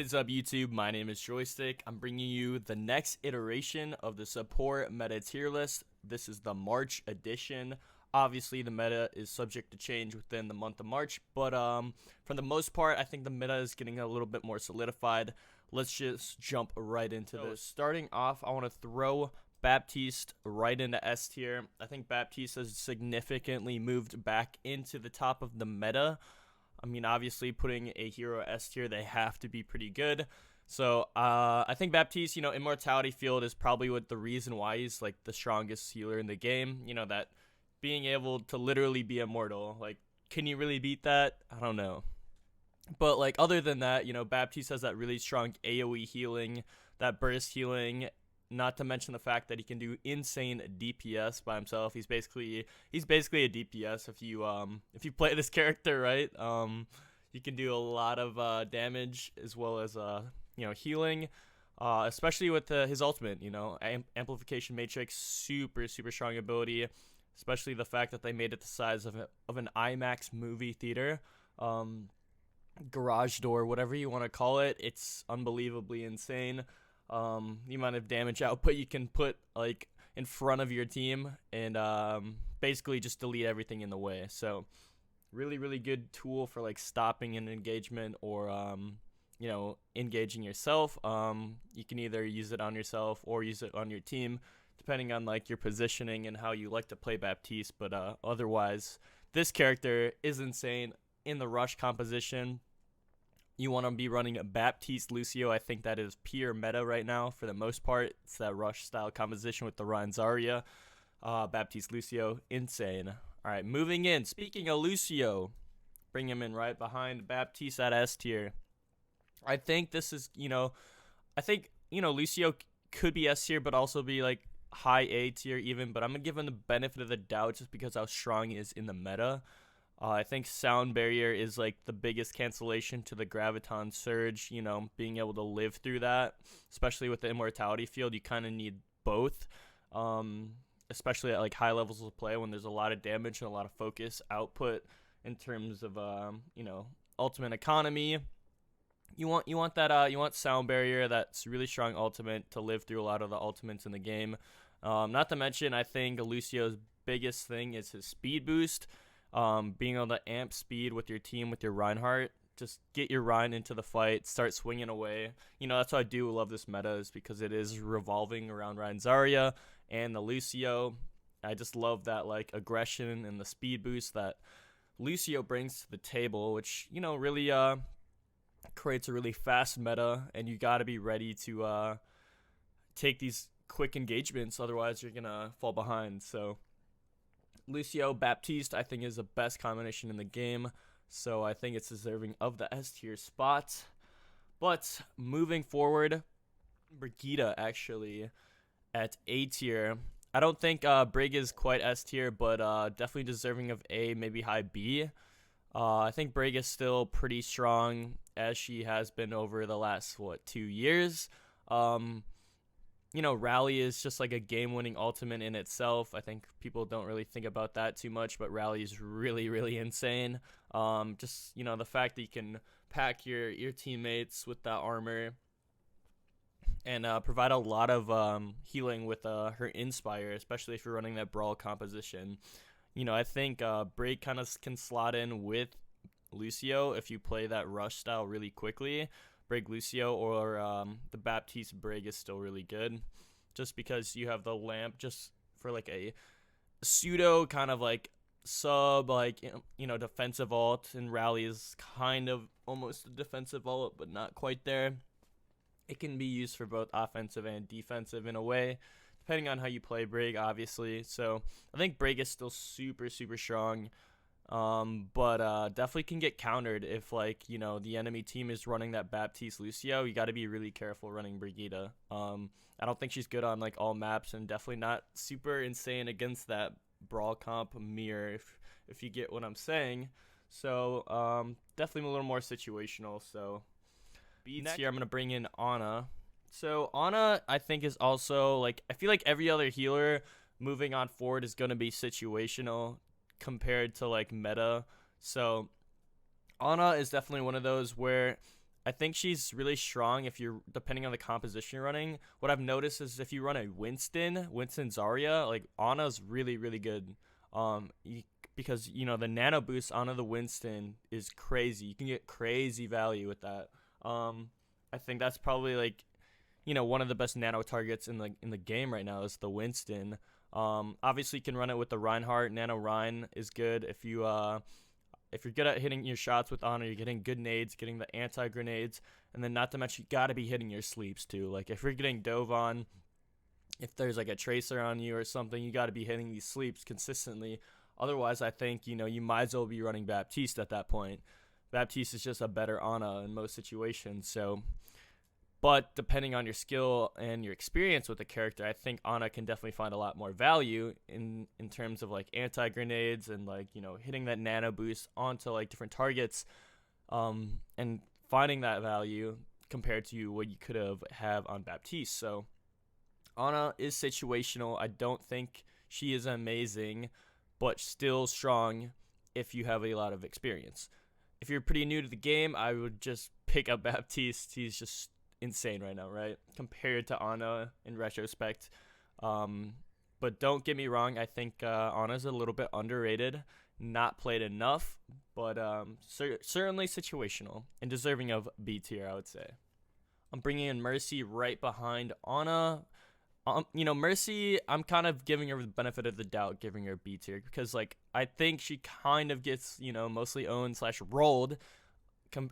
What is up, YouTube? My name is Joystick. I'm bringing you the next iteration of the support meta tier list. This is the March edition. Obviously, the meta is subject to change within the month of March, but for the most part, I think the meta is getting a little bit more solidified. Let's just jump right into this. Starting off, I want to throw Baptiste right into S tier. I think Baptiste has significantly moved back into the top of the meta. I mean, obviously, putting a hero S tier, they have to be pretty good. So, I think Baptiste, Immortality Field is probably what the reason why he's, like, the strongest healer in the game. That being able to literally be immortal. Like, can you really beat that? I don't know. But, like, other than that, Baptiste has that really strong AoE healing, that burst healing, not to mention the fact that he can do insane DPS by himself. He's basically a DPS if you play this character right. You can do a lot of damage as well as healing, especially with his ultimate. Amplification Matrix, super strong ability, especially the fact that they made it the size of an IMAX movie theater. Garage door, whatever you want to call it. It's unbelievably insane. The amount of damage output you can put like in front of your team and basically just delete everything in the way. So really good tool for like stopping an engagement or engaging yourself. You can either use it on yourself or use it on your team depending on like your positioning and how you like to play Baptiste, but otherwise this character is insane in the rush composition. You want to be running a Baptiste Lucio. I think that is pure meta right now for the most part. It's that rush style composition with the Ryan Zarya. Baptiste Lucio, insane. All right, moving in. Speaking of Lucio, bring him in right behind Baptiste at S tier. I think this is, Lucio could be S tier, but also be like high A tier even. But I'm going to give him the benefit of the doubt just because how strong he is in the meta. I think sound barrier is like the biggest cancellation to the graviton surge, being able to live through that, especially with the immortality field. You kind of need both, especially at like high levels of play when there's a lot of damage and a lot of focus output in terms of, ultimate economy. You want that, you want sound barrier, that's really strong ultimate to live through a lot of the ultimates in the game. Not to mention, I think Lucio's biggest thing is his speed boost. Being able to amp speed with your team, with your Reinhardt, just get your Rein into the fight, start swinging away. That's why I do love this meta, is because it is revolving around Ryan Zarya and the Lucio. I just love that like aggression and the speed boost that Lucio brings to the table, which really creates a really fast meta, and you got to be ready to take these quick engagements, otherwise you're gonna fall behind. So Lucio Baptiste, I think, is the best combination in the game, so I think it's deserving of the S tier spot. But moving forward, Brigitte actually at A tier. I don't think Brig is quite S tier, but definitely deserving of A, maybe high B. I think Brig is still pretty strong as she has been over the last 2 years. Rally is just like a game-winning ultimate in itself. I think people don't really think about that too much, but Rally is really insane. The fact that you can pack your teammates with that armor and provide a lot of healing with her Inspire, especially if you're running that Brawl composition. I think Brig kind of can slot in with Lucio if you play that rush style really quickly. Brig Lucio or the Baptiste Brig is still really good, just because you have the lamp just for like a pseudo kind of like sub like defensive ult, and Rally is kind of almost a defensive ult but not quite there. It can be used for both offensive and defensive in a way, depending on how you play Brig, obviously. So I think Brig is still super strong. But definitely can get countered if the enemy team is running that Baptiste Lucio. You got to be really careful running Brigitte. I don't think she's good on like all maps, and definitely not super insane against that Brawl comp mirror, if you get what I'm saying. So definitely a little more situational. So beats here, I'm gonna bring in Ana. So Ana, I think, is also like, I feel like every other healer moving on forward is gonna be situational compared to like meta. So Ana is definitely one of those where I think she's really strong if you're depending on the composition you're running. What I've noticed is if you run a Winston Zarya, like Ana's really really good. Because the nano boost onto the Winston is crazy. You can get crazy value with that. I think that's probably like one of the best nano targets in the game right now is the Winston. Obviously you can run it with the Reinhardt. Nano Rein is good if you're good at hitting your shots with Ana, you're getting good nades, getting the anti-grenades, and then not to mention you got to be hitting your sleeps too. Like if you're getting dove on, if there's like a tracer on you or something, you got to be hitting these sleeps consistently. Otherwise, I think you might as well be running Baptiste at that point. Baptiste is just a better Ana in most situations. So, but depending on your skill and your experience with the character, I think Ana can definitely find a lot more value in terms of like anti-grenades and like hitting that nano boost onto like different targets, and finding that value compared to what you could have on Baptiste. So Ana is situational. I don't think she is amazing, but still strong if you have a lot of experience. If you're pretty new to the game, I would just pick up Baptiste. He's just insane right now, right? Compared to Ana in retrospect. But don't get me wrong, I think Ana's a little bit underrated, not played enough, but certainly situational and deserving of B tier, I would say. I'm bringing in Mercy right behind Ana. Mercy, I'm kind of giving her the benefit of the doubt, giving her B tier, because like I think she kind of gets mostly owned / rolled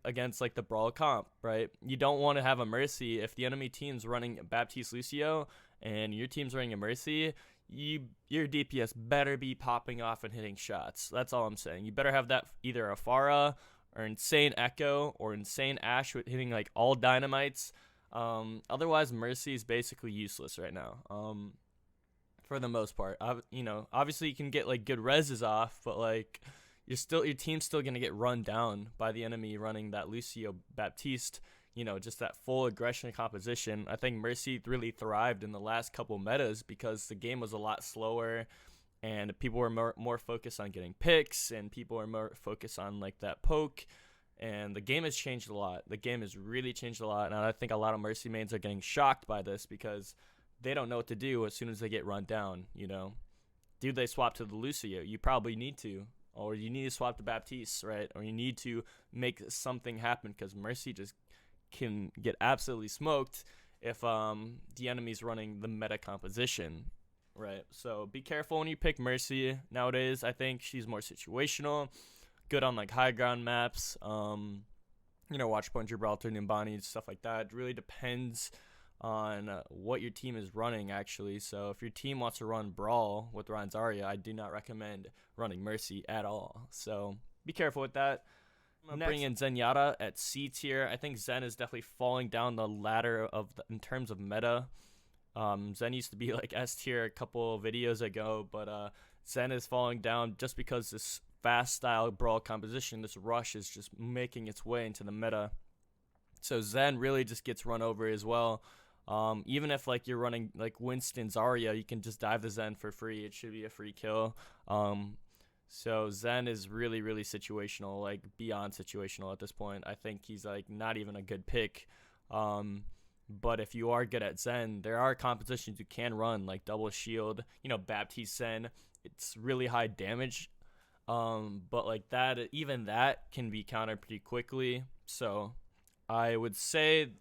against like the brawl comp, right? You don't want to have a Mercy if the enemy team's running Baptiste Lucio and your team's running a Mercy. Your DPS better be popping off and hitting shots. That's all I'm saying. You better have that either a Pharah or Insane Echo or Insane Ashe with hitting like all dynamites. Otherwise, Mercy is basically useless right now. For the most part, obviously you can get like good reses off, but like your team's still gonna get run down by the enemy running that Lucio Baptiste. Just that full aggression composition. I think Mercy really thrived in the last couple metas because the game was a lot slower, and people were more focused on getting picks, and people were more focused on like that poke. And the game has changed a lot. The game has really changed a lot, and I think a lot of Mercy mains are getting shocked by this because they don't know what to do as soon as they get run down. Do they swap to the Lucio? You probably need to. Or you need to swap to Baptiste, right? Or you need to make something happen because Mercy just can get absolutely smoked if the enemy's running the meta composition, right? So be careful when you pick Mercy. Nowadays, I think she's more situational, good on like high ground maps, Watchpoint, Gibraltar, Nimbani, stuff like that. It really depends on what your team is running, actually. So if your team wants to run Brawl with Ryan Zarya, I do not recommend running Mercy at all. So be careful with that. I'm going to bring in Zenyatta at C tier. I think Zen is definitely falling down the ladder in terms of meta. Zen used to be like S tier a couple of videos ago, but Zen is falling down just because this fast style Brawl composition, this rush is just making its way into the meta. So Zen really just gets run over as well. Even if like you're running like Winston Zarya, you can just dive the Zen for free. It should be a free kill. So Zen is really, really situational, like beyond situational at this point. I think he's like not even a good pick. But if you are good at Zen, there are compositions you can run like double shield, Baptiste Zen. It's really high damage. But like that, even that can be countered pretty quickly. So I would say,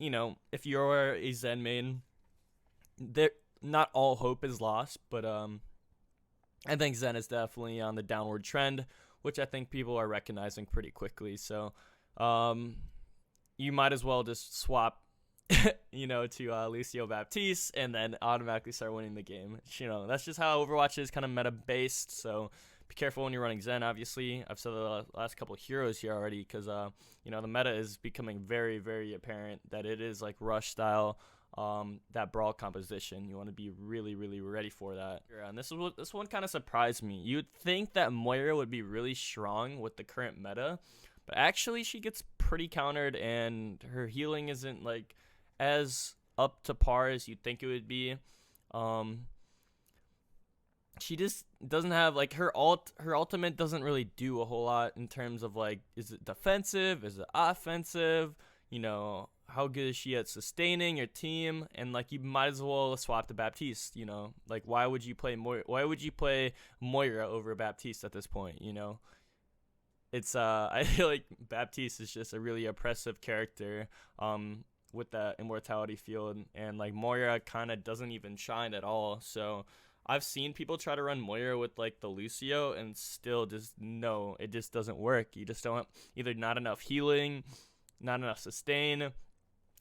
if you're a Zen main, not all hope is lost, but I think Zen is definitely on the downward trend, which I think people are recognizing pretty quickly. So you might as well just swap, to Lucio Baptiste and then automatically start winning the game. That's just how Overwatch is, kind of meta-based, so be careful when you're running Zen, obviously. I've said the last couple of heroes here already because, the meta is becoming very, very apparent that it is like rush style, that Brawl composition. You want to be really, really ready for that. And this one kind of surprised me. You'd think that Moira would be really strong with the current meta, but actually she gets pretty countered and her healing isn't like as up to par as you'd think it would be. she just doesn't have like her ultimate doesn't really do a whole lot in terms of like, is it defensive, is it offensive, you know, how good is she at sustaining your team? And like, you might as well swap to Baptiste, you know, like why would you play Moira over Baptiste at this point, you know? It's I feel like Baptiste is just a really oppressive character with that immortality field, and like Moira kind of doesn't even shine at all. So I've seen people try to run Moira with like the Lucio, and still just no, it just doesn't work. You just don't, either not enough healing, not enough sustain,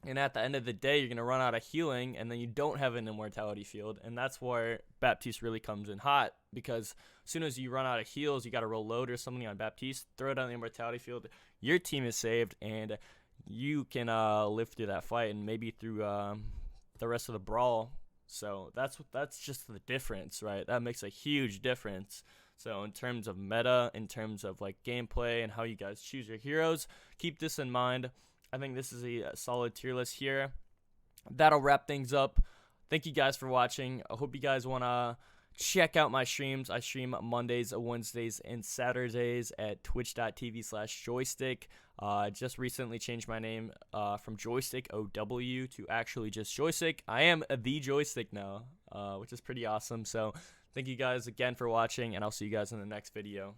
and at the end of the day, you're gonna run out of healing, and then you don't have an immortality field, and that's where Baptiste really comes in hot, because as soon as you run out of heals, you gotta roll load or something on Baptiste, throw it on the immortality field, your team is saved, and you can live through that fight and maybe through the rest of the brawl. So that's just the difference, right? That makes a huge difference. So in terms of meta, in terms of like gameplay and how you guys choose your heroes, keep this in mind. I think this is a solid tier list here. That'll wrap things up. Thank you guys for watching. I hope you guys want to check out my streams. I stream Mondays, Wednesdays, and Saturdays at twitch.tv/joystick. Just recently changed my name from Joystick OW to actually just Joystick. I am the Joystick now, which is pretty awesome. So thank you guys again for watching, and I'll see you guys in the next video.